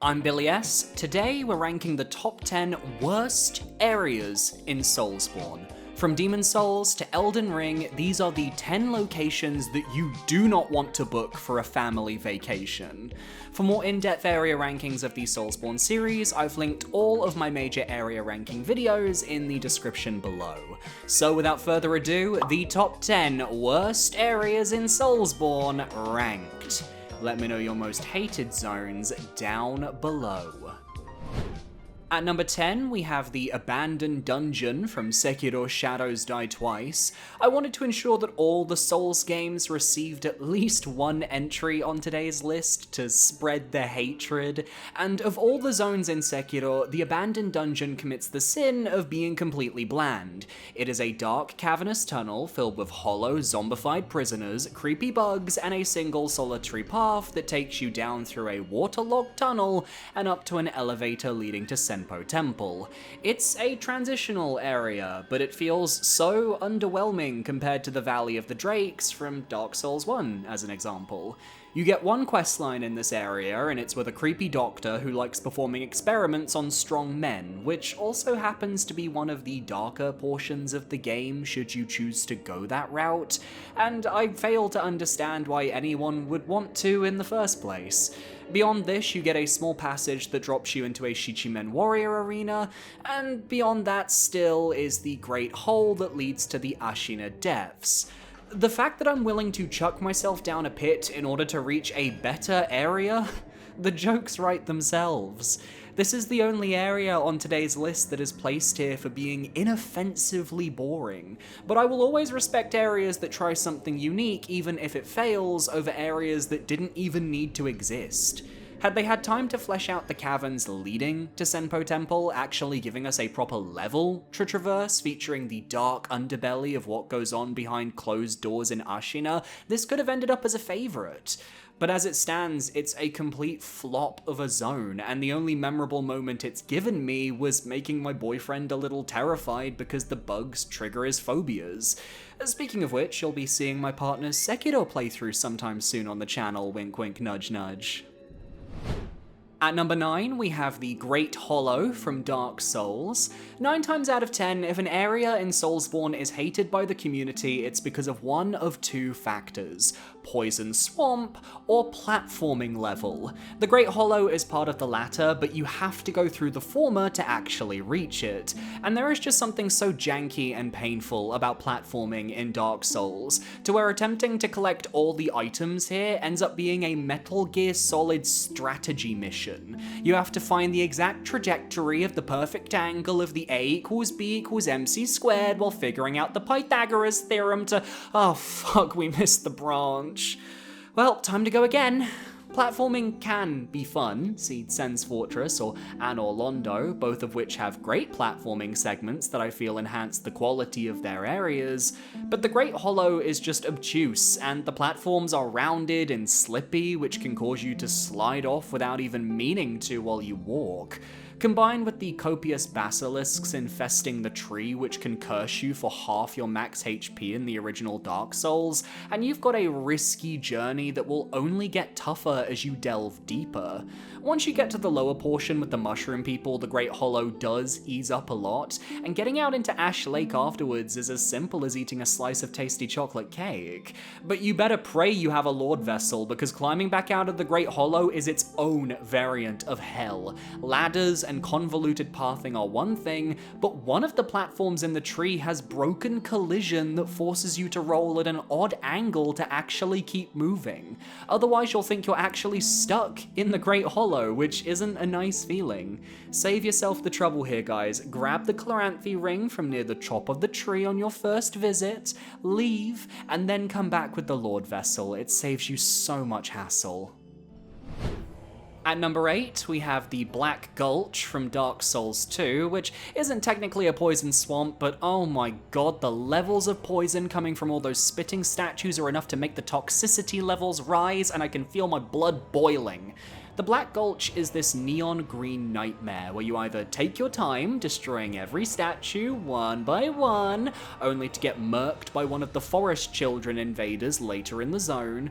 I'm Billy S. Today we're ranking the top 10 worst areas in Soulsborne. From Demon Souls to Elden Ring, these are the 10 locations that you do not want to book for a family vacation. For more in-depth area rankings of the Soulsborne series, I've linked all of my major area ranking videos in the description below. So without further ado, the top 10 worst areas in Soulsborne ranked. Let me know your most hated zones down below. At number 10, we have the Abandoned Dungeon from Sekiro Shadows Die Twice. I wanted to ensure that all the Souls games received at least one entry on today's list to spread the hatred, and of all the zones in Sekiro, the Abandoned Dungeon commits the sin of being completely bland. It is a dark, cavernous tunnel filled with hollow, zombified prisoners, creepy bugs, and a single solitary path that takes you down through a waterlogged tunnel and up to an elevator leading to Temple. It's a transitional area, but it feels so underwhelming compared to the Valley of the Drakes from Dark Souls 1, as an example. You get one questline in this area, and it's with a creepy doctor who likes performing experiments on strong men, which also happens to be one of the darker portions of the game should you choose to go that route, and I fail to understand why anyone would want to in the first place. Beyond this, you get a small passage that drops you into a Shichimen warrior arena, and beyond that still is the great hole that leads to the Ashina depths. The fact that I'm willing to chuck myself down a pit in order to reach a better area? The jokes write themselves. This is the only area on today's list that is placed here for being inoffensively boring, but I will always respect areas that try something unique even if it fails over areas that didn't even need to exist. Had they had time to flesh out the caverns leading to Senpo Temple, actually giving us a proper level to traverse featuring the dark underbelly of what goes on behind closed doors in Ashina, this could have ended up as a favourite. But as it stands, it's a complete flop of a zone, and the only memorable moment it's given me was making my boyfriend a little terrified because the bugs trigger his phobias. Speaking of which, you'll be seeing my partner's Sekiro playthrough sometime soon on the channel, wink wink nudge nudge. At number 9, we have the Great Hollow from Dark Souls. 9 times out of 10, if an area in Soulsborne is hated by the community, it's because of one of two factors: poison swamp or platforming level. The Great Hollow is part of the latter, but you have to go through the former to actually reach it. And there is just something so janky and painful about platforming in Dark Souls, to where attempting to collect all the items here ends up being a Metal Gear Solid strategy mission. You have to find the exact trajectory of the perfect angle of the A equals B equals MC squared while figuring out the Pythagoras theorem to... Oh fuck, we missed the branch. Well, time to go again. Platforming can be fun, see Sen's Fortress or Anor Londo, both of which have great platforming segments that I feel enhance the quality of their areas, but the Great Hollow is just obtuse, and the platforms are rounded and slippy, which can cause you to slide off without even meaning to while you walk. Combined with the copious basilisks infesting the tree, which can curse you for half your max HP in the original Dark Souls, and you've got a risky journey that will only get tougher as you delve deeper. Once you get to the lower portion with the mushroom people, the Great Hollow does ease up a lot, and getting out into Ash Lake afterwards is as simple as eating a slice of tasty chocolate cake. But you better pray you have a Lord Vessel, because climbing back out of the Great Hollow is its own variant of hell. Ladders and convoluted pathing are one thing, but one of the platforms in the tree has broken collision that forces you to roll at an odd angle to actually keep moving. Otherwise you'll think you're actually stuck in the Great Hollow, which isn't a nice feeling. Save yourself the trouble here, guys. Grab the Chloranthy ring from near the top of the tree on your first visit, leave, and then come back with the Lord Vessel. It saves you so much hassle. At number 8, we have the Black Gulch from Dark Souls 2, which isn't technically a poison swamp, but oh my god, the levels of poison coming from all those spitting statues are enough to make the toxicity levels rise, and I can feel my blood boiling. The Black Gulch is this neon green nightmare where you either take your time, destroying every statue one by one, only to get murked by one of the Forest Children invaders later in the zone,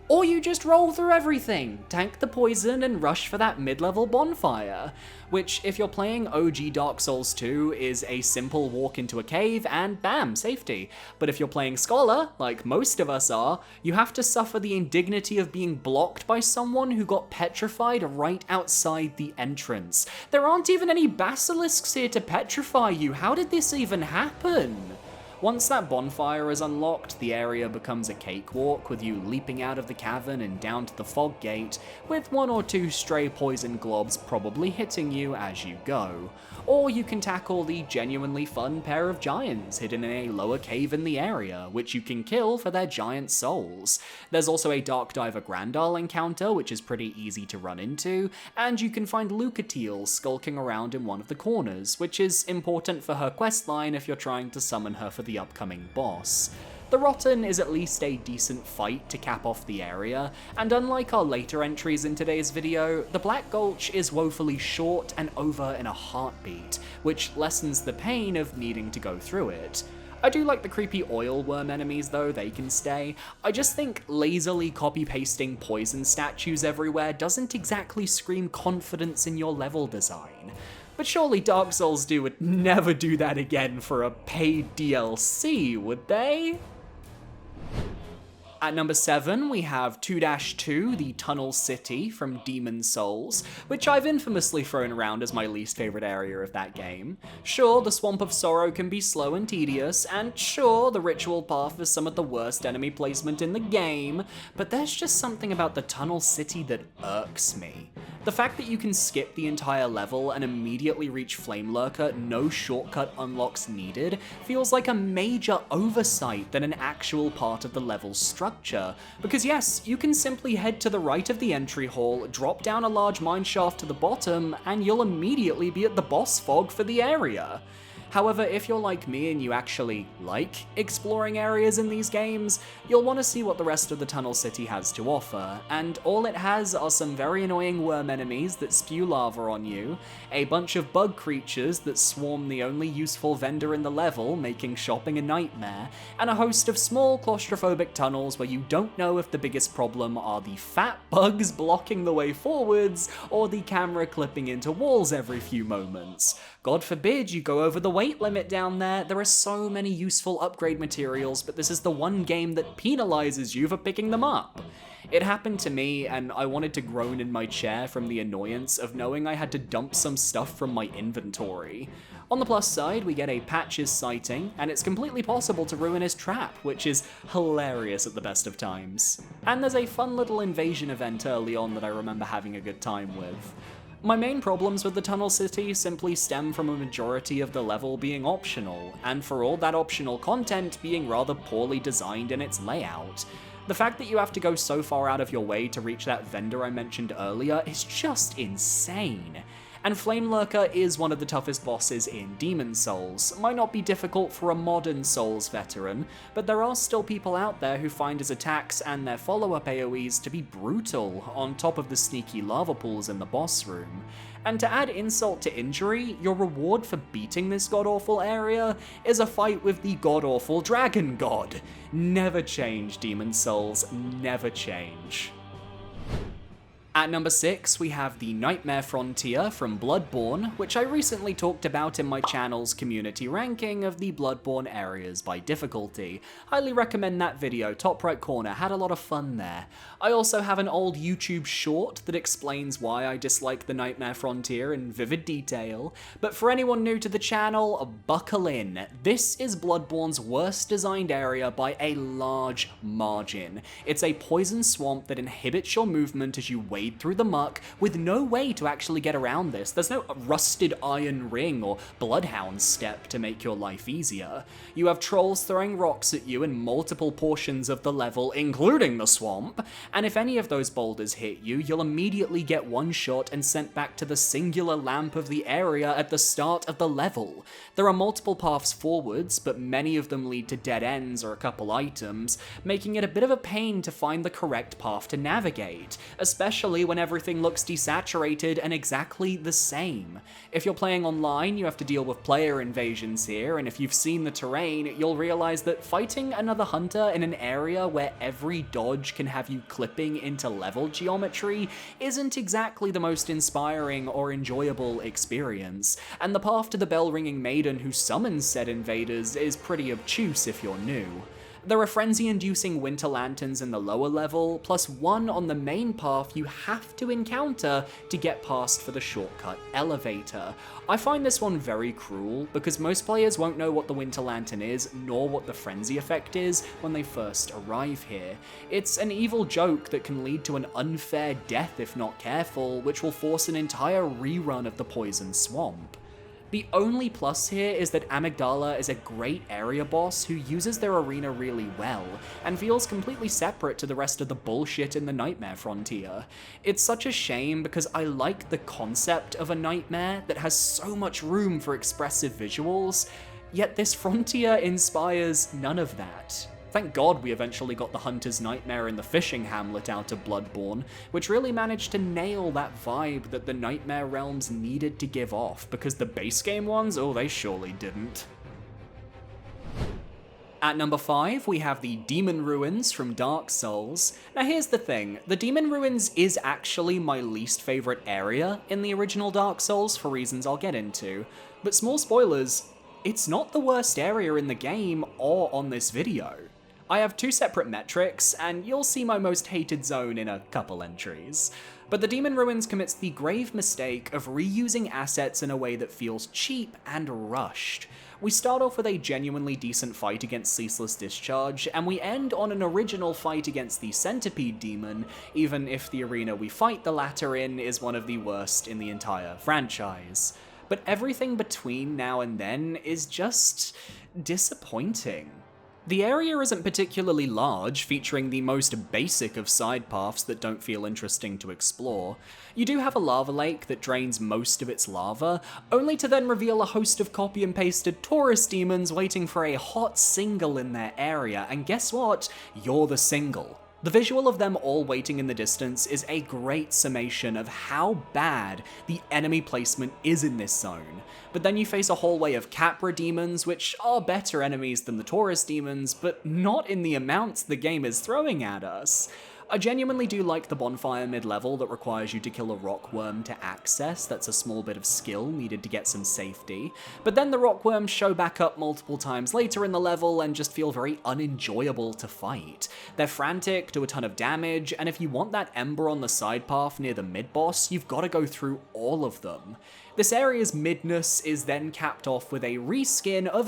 Or you just roll through everything, tank the poison, and rush for that mid-level bonfire, which, if you're playing OG Dark Souls 2, is a simple walk into a cave and bam, safety. But if you're playing Scholar, like most of us are, you have to suffer the indignity of being blocked by someone who got petrified right outside the entrance. There aren't even any basilisks here to petrify you. How did this even happen? Once that bonfire is unlocked, the area becomes a cakewalk, with you leaping out of the cavern and down to the fog gate, with one or two stray poison globs probably hitting you as you go. Or you can tackle the genuinely fun pair of giants hidden in a lower cave in the area, which you can kill for their giant souls. There's also a Dark Diver Grandal encounter, which is pretty easy to run into, and you can find Lucatiel skulking around in one of the corners, which is important for her questline if you're trying to summon her for the upcoming boss. The Rotten is at least a decent fight to cap off the area, and unlike our later entries in today's video, the Black Gulch is woefully short and over in a heartbeat, which lessens the pain of needing to go through it. I do like the creepy oil worm enemies though, they can stay. I just think lazily copy-pasting poison statues everywhere doesn't exactly scream confidence in your level design. But surely Dark Souls 2 would never do that again for a paid DLC, would they? At number 7, we have 2-2, the Tunnel City from Demon's Souls, which I've infamously thrown around as my least favourite area of that game. Sure, the Swamp of Sorrow can be slow and tedious, and sure, the Ritual Path is some of the worst enemy placement in the game, but there's just something about the Tunnel City that irks me. The fact that you can skip the entire level and immediately reach Flame Lurker, no shortcut unlocks needed, feels like a major oversight than an actual part of the level's structure. Because yes, you can simply head to the right of the entry hall, drop down a large mineshaft to the bottom, and you'll immediately be at the boss fog for the area. However, if you're like me and you actually like exploring areas in these games, you'll want to see what the rest of the Tunnel City has to offer, and all it has are some very annoying worm enemies that spew lava on you, a bunch of bug creatures that swarm the only useful vendor in the level, making shopping a nightmare, and a host of small claustrophobic tunnels where you don't know if the biggest problem are the fat bugs blocking the way forwards, or the camera clipping into walls every few moments. God forbid you go over the weight limit down there. There are so many useful upgrade materials, but this is the one game that penalizes you for picking them up. It happened to me, and I wanted to groan in my chair from the annoyance of knowing I had to dump some stuff from my inventory. On the plus side, we get a Patches sighting, and it's completely possible to ruin his trap, which is hilarious at the best of times. And there's a fun little invasion event early on that I remember having a good time with. My main problems with the Tunnel City simply stem from a majority of the level being optional, and for all that optional content being rather poorly designed in its layout. The fact that you have to go so far out of your way to reach that vendor I mentioned earlier is just insane. And Flame Lurker is one of the toughest bosses in Demon's Souls. Might not be difficult for a modern Souls veteran, but there are still people out there who find his attacks and their follow-up AoEs to be brutal, on top of the sneaky lava pools in the boss room. And to add insult to injury, your reward for beating this god-awful area is a fight with the god-awful Dragon God. Never change, Demon's Souls, never change. At number 6, we have the Nightmare Frontier from Bloodborne, which I recently talked about in my channel's community ranking of the Bloodborne areas by difficulty. Highly recommend that video, top right corner, had a lot of fun there. I also have an old YouTube short that explains why I dislike the Nightmare Frontier in vivid detail, but for anyone new to the channel, buckle in. This is Bloodborne's worst designed area by a large margin. It's a poison swamp that inhibits your movement as you wade through the muck, with no way to actually get around this. There's no rusted iron ring or bloodhound step to make your life easier. You have trolls throwing rocks at you in multiple portions of the level, including the swamp, and if any of those boulders hit you, you'll immediately get one shot and sent back to the singular lamp of the area at the start of the level. There are multiple paths forwards, but many of them lead to dead ends or a couple items, making it a bit of a pain to find the correct path to navigate, especially especially when everything looks desaturated and exactly the same. If you're playing online, you have to deal with player invasions here, and if you've seen the terrain, you'll realize that fighting another hunter in an area where every dodge can have you clipping into level geometry isn't exactly the most inspiring or enjoyable experience, and the path to the bell-ringing maiden who summons said invaders is pretty obtuse if you're new. There are frenzy-inducing winter lanterns in the lower level, plus one on the main path you have to encounter to get past for the shortcut elevator. I find this one very cruel, because most players won't know what the winter lantern is, nor what the frenzy effect is when they first arrive here. It's an evil joke that can lead to an unfair death if not careful, which will force an entire rerun of the poison swamp. The only plus here is that Amygdala is a great area boss who uses their arena really well, and feels completely separate to the rest of the bullshit in the Nightmare Frontier. It's such a shame because I like the concept of a nightmare that has so much room for expressive visuals, yet this Frontier inspires none of that. Thank God we eventually got the Hunter's Nightmare and the Fishing Hamlet out of Bloodborne, which really managed to nail that vibe that the Nightmare realms needed to give off, because the base game ones, oh, they surely didn't. At number 5, we have the Demon Ruins from Dark Souls. Now here's the thing, the Demon Ruins is actually my least favorite area in the original Dark Souls for reasons I'll get into, but small spoilers, it's not the worst area in the game or on this video. I have 2 separate metrics, and you'll see my most hated zone in a couple entries. But the Demon Ruins commits the grave mistake of reusing assets in a way that feels cheap and rushed. We start off with a genuinely decent fight against Ceaseless Discharge, and we end on an original fight against the Centipede Demon, even if the arena we fight the latter in is one of the worst in the entire franchise. But everything between now and then is just disappointing. The area isn't particularly large, featuring the most basic of side paths that don't feel interesting to explore. You do have a lava lake that drains most of its lava, only to then reveal a host of copy and pasted tourist demons waiting for a hot single in their area, and guess what? You're the single. The visual of them all waiting in the distance is a great summation of how bad the enemy placement is in this zone. But then you face a hallway of Capra demons, which are better enemies than the Taurus demons, but not in the amounts the game is throwing at us. I genuinely do like the bonfire mid-level that requires you to kill a rockworm to access. That's a small bit of skill needed to get some safety. But then the rockworms show back up multiple times later in the level and just feel very unenjoyable to fight. They're frantic, do a ton of damage, and if you want that ember on the side path near the mid-boss, you've got to go through all of them. This area's midness is then capped off with a reskin of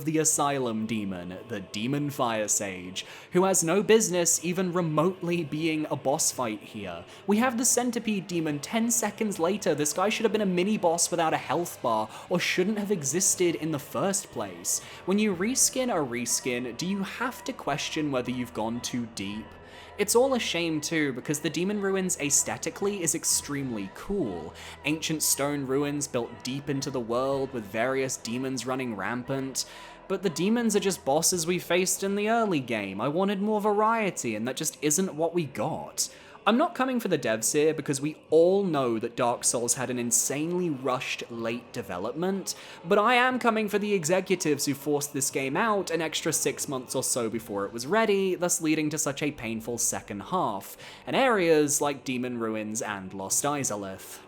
the Asylum Demon, the Demon Fire Sage, who has no business even remotely being a boss fight here. We have the Centipede Demon 10 seconds later. This guy should have been a mini-boss without a health bar, or shouldn't have existed in the first place. When you reskin a reskin, do you have to question whether you've gone too deep? It's all a shame too, because the Demon Ruins aesthetically is extremely cool. Ancient stone ruins built deep into the world with various demons running rampant. But the demons are just bosses we faced in the early game. I wanted more variety, and that just isn't what we got. I'm not coming for the devs here because we all know that Dark Souls had an insanely rushed late development, but I am coming for the executives who forced this game out an extra 6 months or so before it was ready, thus leading to such a painful second half, and areas like Demon Ruins and Lost Izalith.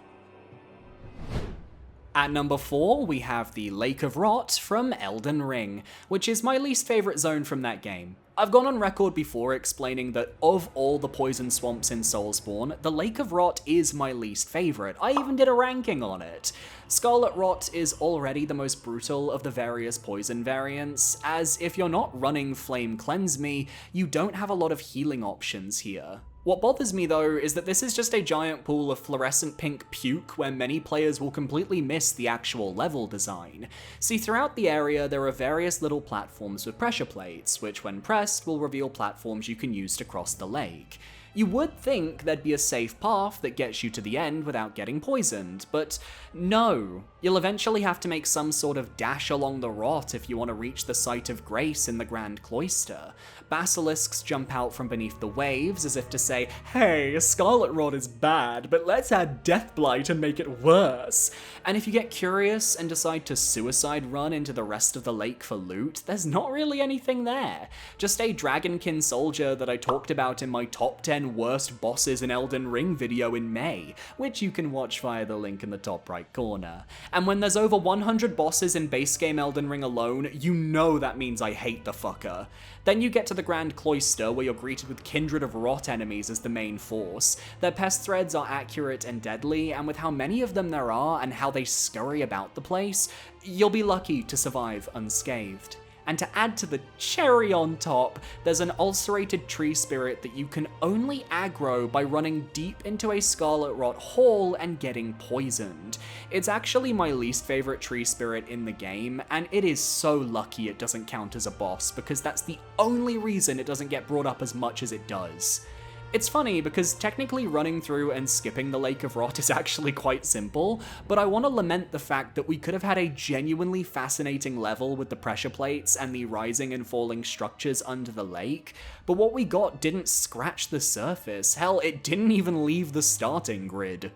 At number 4, we have the Lake of Rot from Elden Ring, which is my least favourite zone from that game. I've gone on record before explaining that of all the poison swamps in Soulsborne, the Lake of Rot is my least favourite. I even did a ranking on it. Scarlet Rot is already the most brutal of the various poison variants, as if you're not running Flame Cleanse Me, you don't have a lot of healing options here. What bothers me though is that this is just a giant pool of fluorescent pink puke where many players will completely miss the actual level design. See, throughout the area there are various little platforms with pressure plates, which when pressed will reveal platforms you can use to cross the lake. You would think there'd be a safe path that gets you to the end without getting poisoned, but no. You'll eventually have to make some sort of dash along the rot if you want to reach the site of grace in the Grand Cloister. Basilisks jump out from beneath the waves as if to say, hey, Scarlet Rot is bad, but let's add Deathblight and make it worse. And if you get curious and decide to suicide run into the rest of the lake for loot, there's not really anything there. Just a Dragonkin soldier that I talked about in my top 10 worst bosses in Elden Ring video in May, which you can watch via the link in the top right corner. And when there's over 100 bosses in base game Elden Ring alone, you know that means I hate the fucker. Then you get to the Grand Cloister, where you're greeted with Kindred of Rot enemies as the main force. Their pest threads are accurate and deadly, and with how many of them there are and how they scurry about the place, you'll be lucky to survive unscathed. And to add to the cherry on top, there's an ulcerated tree spirit that you can only aggro by running deep into a Scarlet Rot hole and getting poisoned. It's actually my least favorite tree spirit in the game, and it is so lucky it doesn't count as a boss, because that's the only reason it doesn't get brought up as much as it does. It's funny because technically running through and skipping the Lake of Rot is actually quite simple, but I want to lament the fact that we could have had a genuinely fascinating level with the pressure plates and the rising and falling structures under the lake, but what we got didn't scratch the surface. Hell, it didn't even leave the starting grid.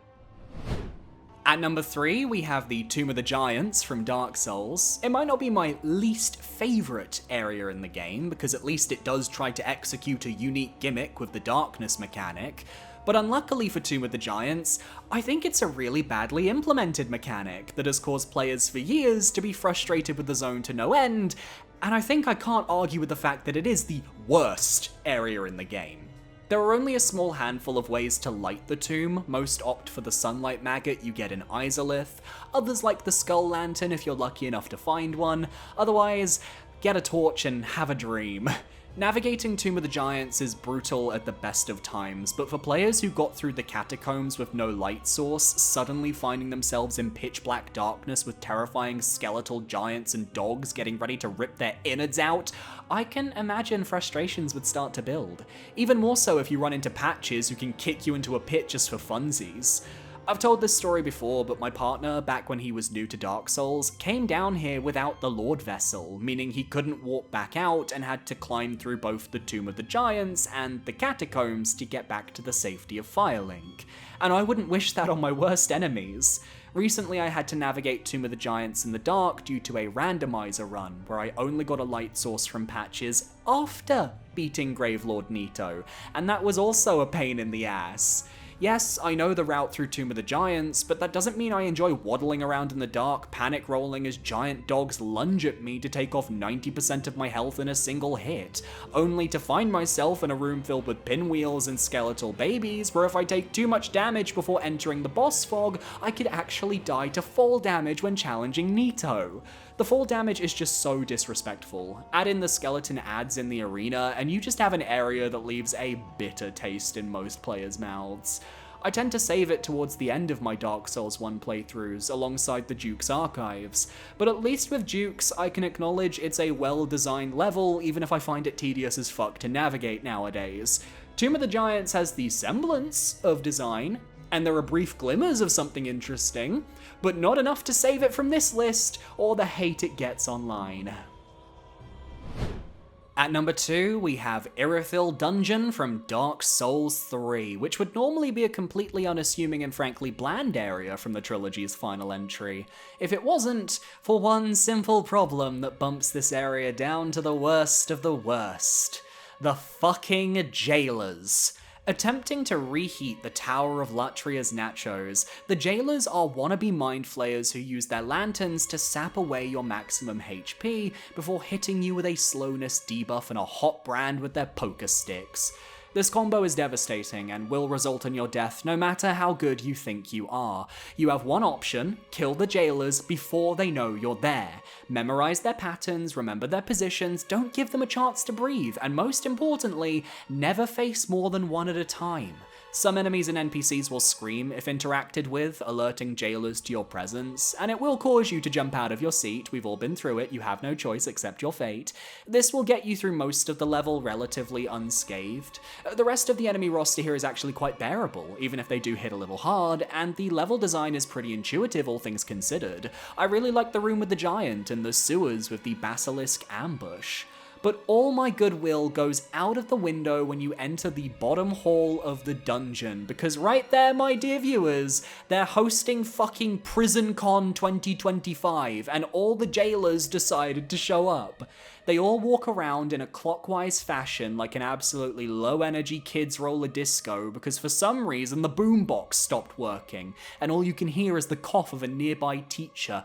At number 3, we have the Tomb of the Giants from Dark Souls. It might not be my least favourite area in the game, because at least it does try to execute a unique gimmick with the darkness mechanic, but unluckily for Tomb of the Giants, I think it's a really badly implemented mechanic that has caused players for years to be frustrated with the zone to no end, and I think I can't argue with the fact that it is the worst area in the game. There are only a small handful of ways to light the tomb. Most opt for the sunlight maggot you get in Izalith, others like the skull lantern if you're lucky enough to find one, otherwise, get a torch and have a dream. Navigating Tomb of the Giants is brutal at the best of times, but for players who got through the catacombs with no light source, suddenly finding themselves in pitch black darkness with terrifying skeletal giants and dogs getting ready to rip their innards out, I can imagine frustrations would start to build. Even more so if you run into patches who can kick you into a pit just for funsies. I've told this story before, but my partner, back when he was new to Dark Souls, came down here without the Lord Vessel, meaning he couldn't walk back out and had to climb through both the Tomb of the Giants and the catacombs to get back to the safety of Firelink. And I wouldn't wish that on my worst enemies. Recently I had to navigate Tomb of the Giants in the dark due to a randomizer run, where I only got a light source from patches after beating Gravelord Nito, and that was also a pain in the ass. Yes, I know the route through Tomb of the Giants, but that doesn't mean I enjoy waddling around in the dark, panic rolling as giant dogs lunge at me to take off 90% of my health in a single hit, only to find myself in a room filled with pinwheels and skeletal babies, where if I take too much damage before entering the boss fog, I could actually die to fall damage when challenging Nito. The fall damage is just so disrespectful. Add in the skeleton ads in the arena, and you just have an area that leaves a bitter taste in most players' mouths. I tend to save it towards the end of my Dark Souls 1 playthroughs, alongside the Duke's archives, but at least with Duke's, I can acknowledge it's a well-designed level, even if I find it tedious as fuck to navigate nowadays. Tomb of the Giants has the semblance of design, and there are brief glimmers of something interesting, but not enough to save it from this list, or the hate it gets online. At number 2, we have Irithyll Dungeon from Dark Souls 3, which would normally be a completely unassuming and frankly bland area from the trilogy's final entry, if it wasn't for one simple problem that bumps this area down to the worst of the worst. The fucking jailers. Attempting to reheat the Tower of Latria's nachos, the jailers are wannabe mind flayers who use their lanterns to sap away your maximum HP before hitting you with a slowness debuff and a hot brand with their poker sticks. This combo is devastating and will result in your death no matter how good you think you are. You have one option: kill the jailers before they know you're there. Memorize their patterns, remember their positions, don't give them a chance to breathe, and most importantly, never face more than one at a time. Some enemies and NPCs will scream if interacted with, alerting jailers to your presence, and it will cause you to jump out of your seat. We've all been through it, you have no choice except your fate. This will get you through most of the level relatively unscathed. The rest of the enemy roster here is actually quite bearable, even if they do hit a little hard, and the level design is pretty intuitive, all things considered. I really like the room with the giant and the sewers with the basilisk ambush. But all my goodwill goes out of the window when you enter the bottom hall of the dungeon, because right there, my dear viewers, they're hosting fucking PrisonCon 2025, and all the jailers decided to show up. They all walk around in a clockwise fashion like an absolutely low-energy kids roller disco, because for some reason the boombox stopped working, and all you can hear is the cough of a nearby teacher.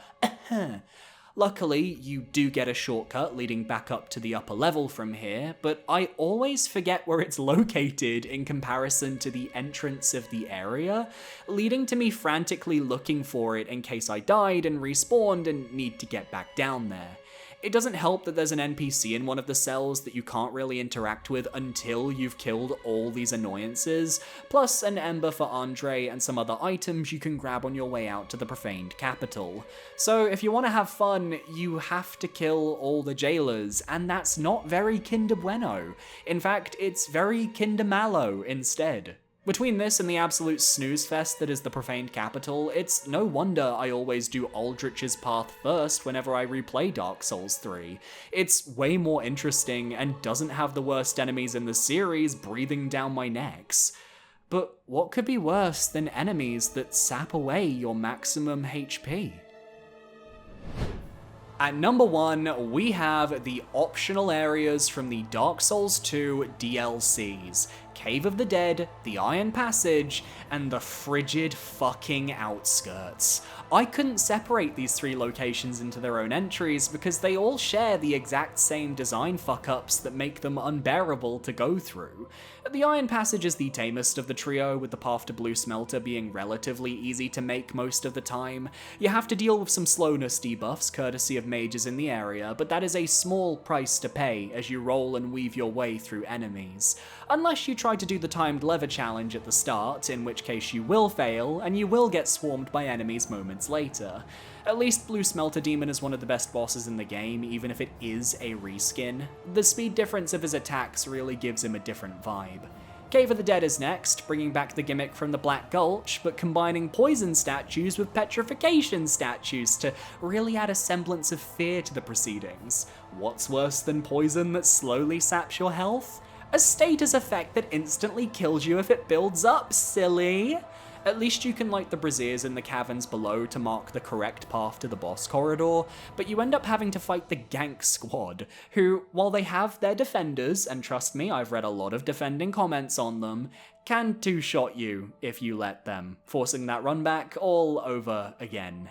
Luckily, you do get a shortcut leading back up to the upper level from here, but I always forget where it's located in comparison to the entrance of the area, leading to me frantically looking for it in case I died and respawned and need to get back down there. It doesn't help that there's an NPC in one of the cells that you can't really interact with until you've killed all these annoyances, plus an ember for Andre and some other items you can grab on your way out to the profaned capital. So if you want to have fun, you have to kill all the jailers, and that's not very Kinder Bueno. In fact, it's very Kinder Mallow instead. Between this and the absolute snooze fest that is the profaned capital, it's no wonder I always do Aldrich's path first whenever I replay Dark Souls 3. It's way more interesting and doesn't have the worst enemies in the series breathing down my necks. But what could be worse than enemies that sap away your maximum HP? At number 1, we have the optional areas from the Dark Souls 2 DLCs. Cave of the Dead, the Iron Passage, and the frigid fucking outskirts. I couldn't separate these 3 locations into their own entries because they all share the exact same design fuck-ups that make them unbearable to go through. The Iron Passage is the tamest of the trio, with the path to Blue Smelter being relatively easy to make most of the time. You have to deal with some slowness debuffs courtesy of mages in the area, but that is a small price to pay as you roll and weave your way through enemies. Unless you try to do the timed lever challenge at the start, in which case you will fail, and you will get swarmed by enemies moments later. At least Blue Smelter Demon is one of the best bosses in the game, even if it is a reskin. The speed difference of his attacks really gives him a different vibe. Cave of the Dead is next, bringing back the gimmick from the Black Gulch, but combining poison statues with petrification statues to really add a semblance of fear to the proceedings. What's worse than poison that slowly saps your health? A status effect that instantly kills you if it builds up, silly! At least you can light the braziers in the caverns below to mark the correct path to the boss corridor, but you end up having to fight the Gank Squad, who, while they have their defenders, and trust me, I've read a lot of defending comments on them, can two-shot you if you let them, forcing that run back all over again.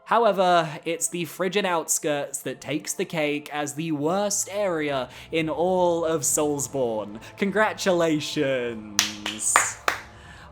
However, it's the frigid outskirts that takes the cake as the worst area in all of Soulsborne. Congratulations!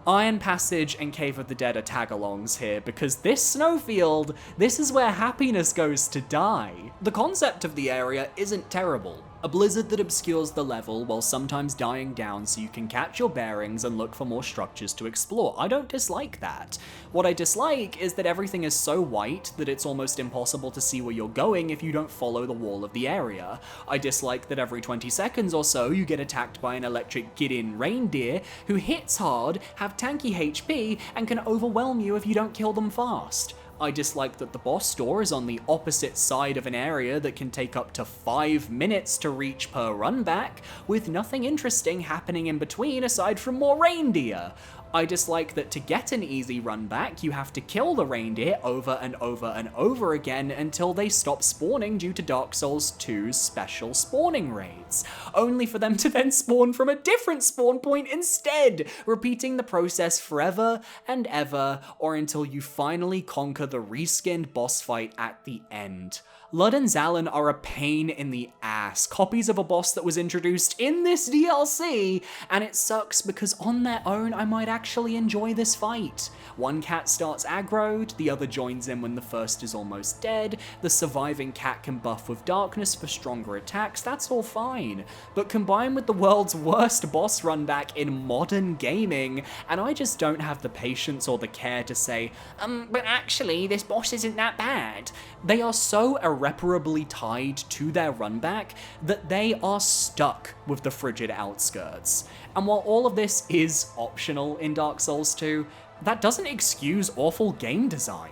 Iron Passage and Cave of the Dead are tag-alongs here, because this snowfield, this is where happiness goes to die. The concept of the area isn't terrible. A blizzard that obscures the level while sometimes dying down so you can catch your bearings and look for more structures to explore. I don't dislike that. What I dislike is that everything is so white that it's almost impossible to see where you're going if you don't follow the wall of the area. I dislike that every 20 seconds or so you get attacked by an electric Gideon reindeer who hits hard, have tanky HP, and can overwhelm you if you don't kill them fast. I dislike that the boss door is on the opposite side of an area that can take up to 5 minutes to reach per run back, with nothing interesting happening in between aside from more reindeer. I dislike that to get an easy run back, you have to kill the reindeer over and over and over again until they stop spawning due to Dark Souls 2's special spawning rates, only for them to then spawn from a different spawn point instead, repeating the process forever and ever, or until you finally conquer the reskinned boss fight at the end. Lud and Zalin are a pain in the ass, copies of a boss that was introduced in this DLC, and it sucks because on their own I might actually actually enjoy this fight. One cat starts aggroed, the other joins in when the first is almost dead, the surviving cat can buff with darkness for stronger attacks, that's all fine. But combined with the world's worst boss run back in modern gaming, and I just don't have the patience or the care to say, but actually this boss isn't that bad. They are so irreparably tied to their run back that they are stuck with the frigid outskirts. And while all of this is optional in Dark Souls 2, that doesn't excuse awful game design.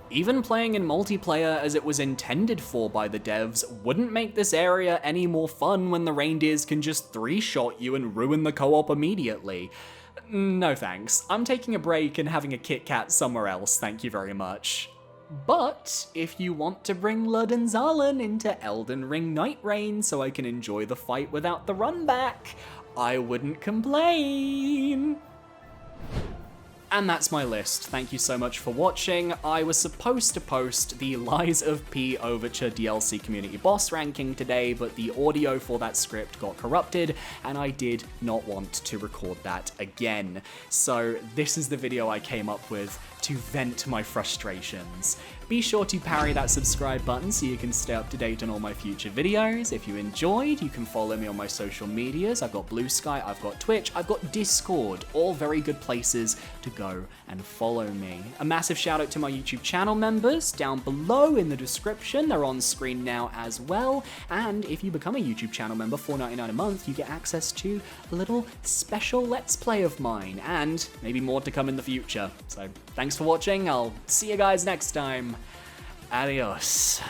Even playing in multiplayer as it was intended for by the devs wouldn't make this area any more fun when the reindeers can just 3-shot you and ruin the co-op immediately. No thanks, I'm taking a break and having a Kit Kat somewhere else, thank you very much. But if you want to bring Lud and Zalan into Elden Ring Night Rain so I can enjoy the fight without the run back, I wouldn't complain. And that's my list. Thank you so much for watching. I was supposed to post the Lies of P Overture DLC community boss ranking today, but the audio for that script got corrupted, and I did not want to record that again. So this is the video I came up with to vent my frustrations. Be sure to parry that subscribe button so you can stay up to date on all my future videos. If you enjoyed, you can follow me on my social medias. I've got Blue Sky, I've got Twitch, I've got Discord, all very good places to go and follow me. A massive shout out to my YouTube channel members down below in the description. They're on screen now as well. And if you become a YouTube channel member, $4.99 a month, you get access to a little special Let's Play of mine, and maybe more to come in the future. So thanks for watching. I'll see you guys next time. Adios.